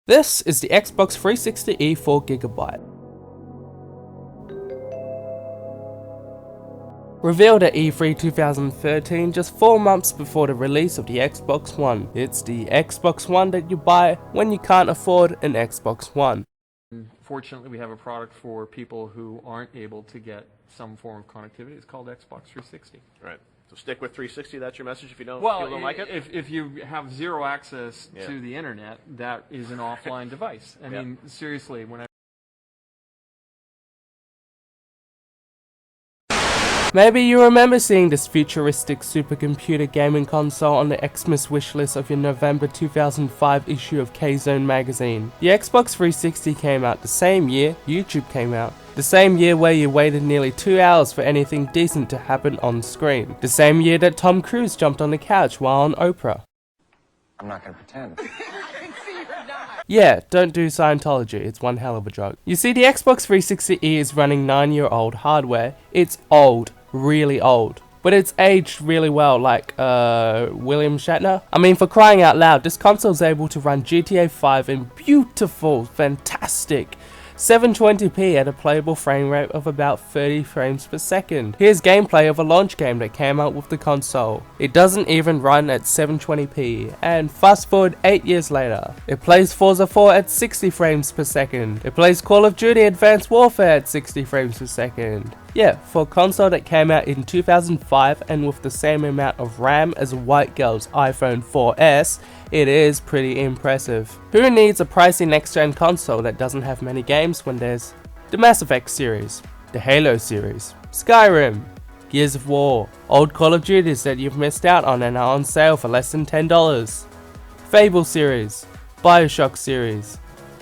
This is the Xbox 360e 4GB. Revealed at E3 2013, just 4 months before the release of the Xbox One. It's the Xbox One that you buy when you can't afford an Xbox One. Fortunately, we have a product for people who aren't able to get some form of connectivity. It's called Xbox 360. Right. So stick with 360. That's your message. If you don't, like it. If you have zero access to the internet, that is an offline device. I mean, seriously, when Maybe you remember seeing this futuristic supercomputer gaming console on the Xmas wishlist of your November 2005 issue of K-Zone magazine. The Xbox 360 came out the same year YouTube came out. The same year where you waited nearly 2 hours for anything decent to happen on screen. The same year that Tom Cruise jumped on the couch while on Oprah. I'm not gonna pretend. Yeah, don't do Scientology, it's one hell of a drug. You see, the Xbox 360e is running 9-year-old hardware. It's old, really old. But it's aged really well, like, William Shatner? I mean, for crying out loud, this console's able to run GTA 5 in beautiful, fantastic 720p at a playable frame rate of about 30 frames per second. Here's gameplay of a launch game that came out with the console. It doesn't even run at 720p, and fast forward 8 years later, it plays Forza 4 at 60 frames per second. It plays Call of Duty Advanced Warfare at 60 frames per second. Yeah, for a console that came out in 2005 and with the same amount of RAM as a white girl's iPhone 4S, it is pretty impressive. Who needs a pricey next-gen console that doesn't have many games when there's the Mass Effect series, the Halo series, Skyrim, Gears of War, old Call of Duties that you've missed out on and are on sale for less than $10, Fable series, Bioshock series,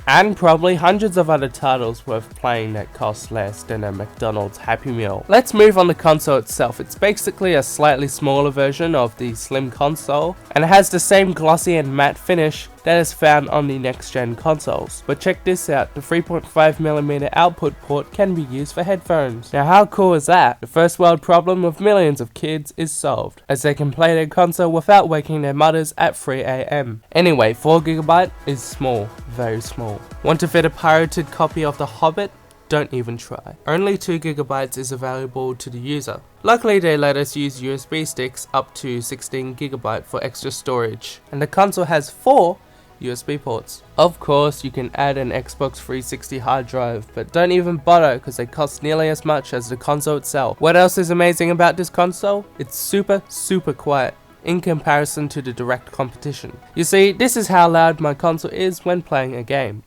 and probably hundreds of other titles worth playing that cost less than a McDonald's Happy Meal. Let's move on the console itself. It's basically a slightly smaller version of the slim console, and it has the same glossy and matte finish that is found on the next gen consoles. But check this out, the 3.5mm output port can be used for headphones. Now how cool is that? The first world problem of millions of kids is solved, as they can play their console without waking their mothers at 3 AM. Anyway, 4GB is small, very small. Want to fit a pirated copy of The Hobbit? Don't even try. Only 2GB is available to the user. Luckily they let us use USB sticks up to 16GB for extra storage, and the console has 4 USB ports. Of course you can add an Xbox 360 hard drive, but don't even bother because they cost nearly as much as the console itself. What else is amazing about this console? It's super quiet in comparison to the direct competition. You see, this is how loud my console is when playing a game.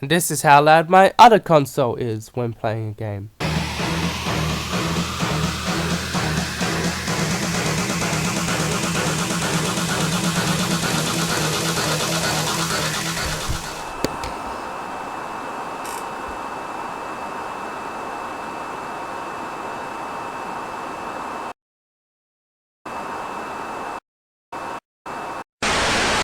And this is how loud my other console is when playing a game.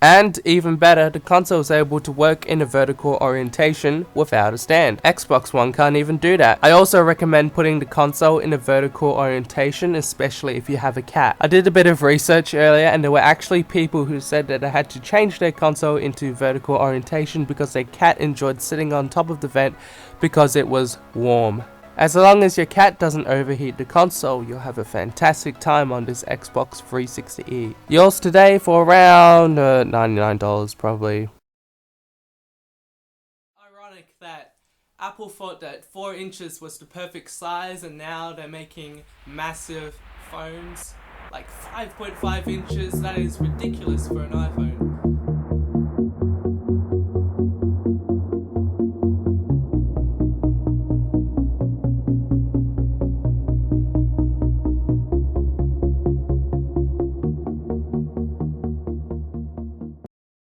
And even better, the console is able to work in a vertical orientation without a stand. Xbox One can't even do that. I also recommend putting the console in a vertical orientation, especially if you have a cat. I did a bit of research earlier and there were actually people who said that they had to change their console into vertical orientation because their cat enjoyed sitting on top of the vent because it was warm. As long as your cat doesn't overheat the console, you'll have a fantastic time on this Xbox 360e. Yours today for around $99 probably. Ironic that Apple thought that 4 inches was the perfect size and now they're making massive phones like 5.5 inches. That is ridiculous for an iPhone.